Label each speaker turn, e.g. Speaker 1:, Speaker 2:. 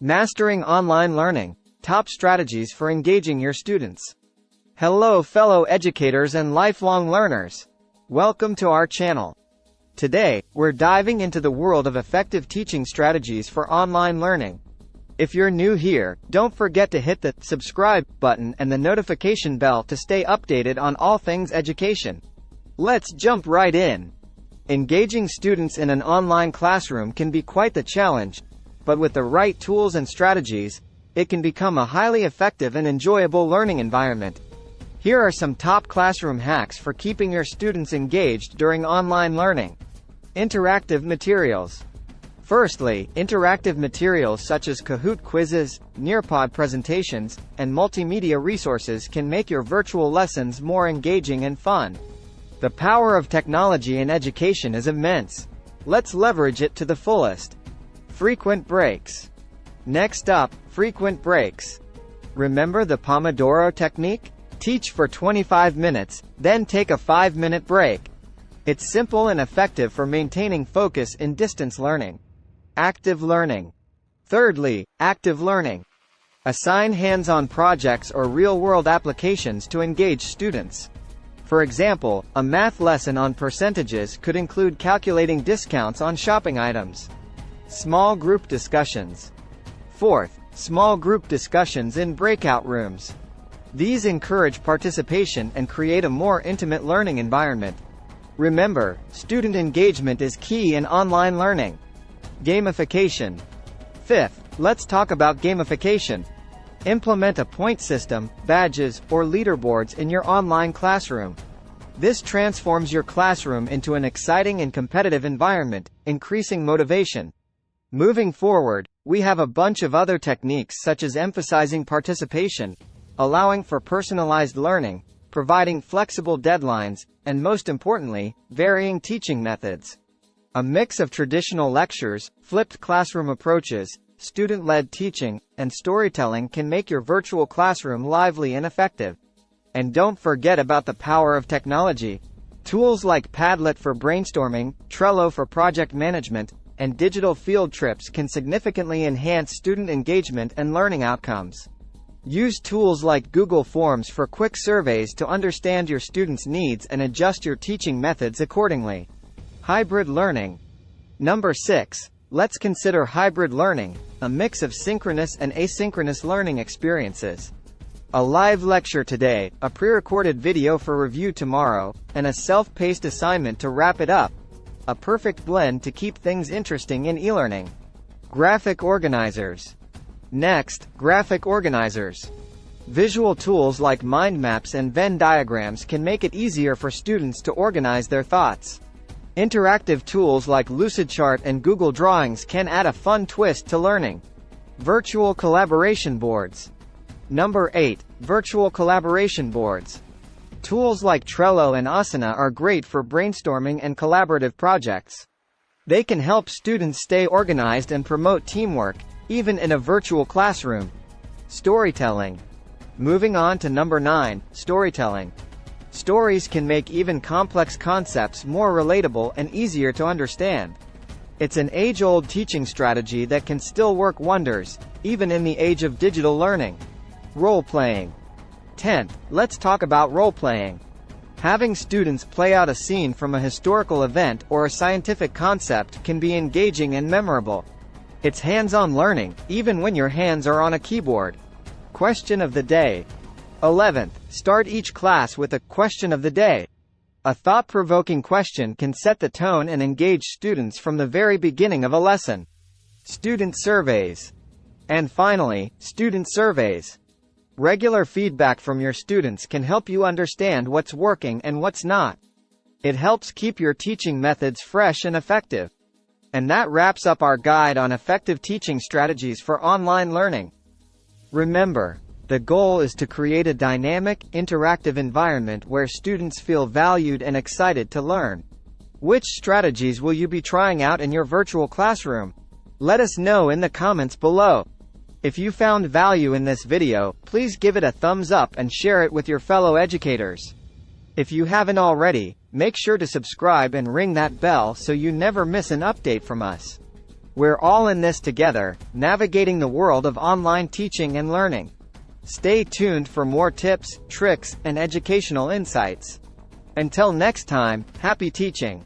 Speaker 1: Mastering online learning. Top strategies for engaging your students. Hello fellow educators and lifelong learners. Welcome to our channel. Today, we're diving into the world of effective teaching strategies for online learning. If you're new here, don't forget to hit the subscribe button and the notification bell to stay updated on all things education. Let's jump right in. Engaging students in an online classroom can be quite the challenge, but with the right tools and strategies, it can become a highly effective and enjoyable learning environment. Here are some top classroom hacks for keeping your students engaged during online learning. Interactive materials. Firstly, interactive materials such as Kahoot quizzes, Nearpod presentations, and multimedia resources can make your virtual lessons more engaging and fun. The power of technology in education is immense. Let's leverage it to the fullest. Frequent breaks. Next up, frequent breaks. Remember the Pomodoro technique? Teach for 25 minutes, then take a 5-minute break. It's simple and effective for maintaining focus in distance learning. Active learning. Thirdly, active learning. Assign hands-on projects or real-world applications to engage students. For example, a math lesson on percentages could include calculating discounts on shopping items. Small group discussions. Fourth, small group discussions in breakout rooms. These encourage participation and create a more intimate learning environment. Remember, student engagement is key in online learning. Gamification. Fifth, let's talk about gamification. Implement a point system, badges, or leaderboards in your online classroom. This transforms your classroom into an exciting and competitive environment, increasing motivation. Moving forward, we have a bunch of other techniques such as emphasizing participation, allowing for personalized learning, providing flexible deadlines, and most importantly, varying teaching methods. A mix of traditional lectures, flipped classroom approaches, student-led teaching, and storytelling can make your virtual classroom lively and effective. And don't forget about the power of technology. Tools like Padlet for brainstorming, Trello for project management, and digital field trips can significantly enhance student engagement and learning outcomes. Use tools like Google Forms for quick surveys to understand your students' needs and adjust your teaching methods accordingly. Hybrid learning. Number 6. Let's consider hybrid learning, a mix of synchronous and asynchronous learning experiences. A live lecture today, a pre-recorded video for review tomorrow, and a self-paced assignment to wrap it up. A perfect blend to keep things interesting in e-learning. Graphic organizers. Next, graphic organizers. Visual tools like mind maps and Venn diagrams can make it easier for students to organize their thoughts. Interactive tools like Lucidchart and Google Drawings can add a fun twist to learning. Virtual collaboration boards. Number 8. Virtual collaboration boards. Tools like Trello and Asana are great for brainstorming and collaborative projects. They can help students stay organized and promote teamwork, even in a virtual classroom. Storytelling. Moving on to number 9, storytelling. Stories can make even complex concepts more relatable and easier to understand. It's an age-old teaching strategy that can still work wonders, even in the age of digital learning. Role-playing. 10th, let's talk about role-playing. Having students play out a scene from a historical event or a scientific concept can be engaging and memorable. It's hands-on learning, even when your hands are on a keyboard. Question of the day. 11th, start each class with a question of the day. A thought-provoking question can set the tone and engage students from the very beginning of a lesson. Student surveys. And finally, student surveys. Regular feedback from your students can help you understand what's working and what's not. It helps keep your teaching methods fresh and effective. And that wraps up our guide on effective teaching strategies for online learning. Remember, the goal is to create a dynamic, interactive environment where students feel valued and excited to learn. Which strategies will you be trying out in your virtual classroom? Let us know in the comments below. If you found value in this video, please give it a thumbs up and share it with your fellow educators. If you haven't already, make sure to subscribe and ring that bell so you never miss an update from us. We're all in this together, navigating the world of online teaching and learning. Stay tuned for more tips, tricks, and educational insights. Until next time, happy teaching!